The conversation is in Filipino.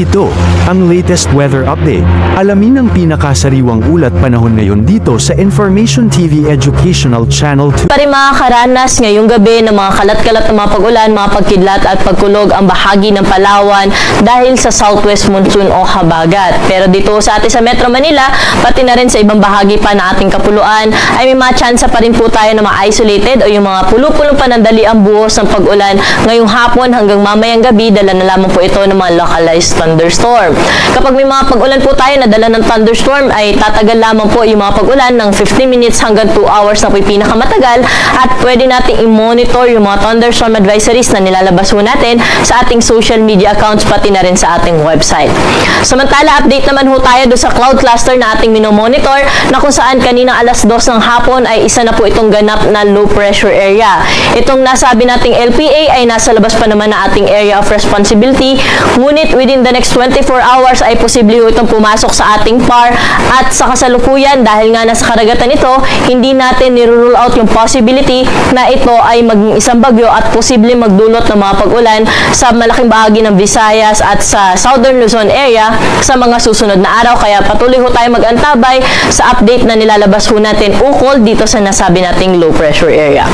Ito, ang latest weather update. Alamin ang pinakasariwang ulat panahon ngayon dito sa Information TV Educational Channel 2. Pa rin makakaranas ngayong gabi ng mga kalat-kalat na mga pag-ulan, mga pagkidlat at pagkulog ang bahagi ng Palawan dahil sa southwest monsoon o habagat. Pero dito sa atin sa Metro Manila, pati na rin sa ibang bahagi pa ng ating kapuluan, ay may mga tsansa pa rin po tayo na mga isolated o yung mga pulupulong panandali ang buhos ng pag-ulan ngayong hapon hanggang mamayang gabi. Dala na lamang po ito ng mga localized thunderstorm. Kapag may mga pag-ulan po tayo na dala ng thunderstorm, ay tatagal lamang po yung mga pag-ulan ng 15 minutes hanggang 2 hours na po yung pinakamatagal, at pwede natin i-monitor yung mga thunderstorm advisories na nilalabas po natin sa ating social media accounts pati na rin sa ating website. Samantala, update naman po tayo doon sa cloud cluster na ating minomonitor na kung saan kanina alas 2 ng hapon ay isa na po itong ganap na low pressure area. Itong nasabi nating LPA ay nasa labas pa naman na ating area of responsibility, ngunit within the next 24 hours ay posible itong pumasok sa ating PAR, at sa kasalukuyan dahil nga nasa karagatan ito, hindi natin nirule out yung possibility na ito ay maging isang bagyo at posible magdulot ng mga pag-ulan sa malaking bahagi ng Visayas at sa Southern Luzon area sa mga susunod na araw. Kaya patuloy ho tayo mag-antabay sa update na nilalabas ho natin ukol dito sa nasabi nating low pressure area.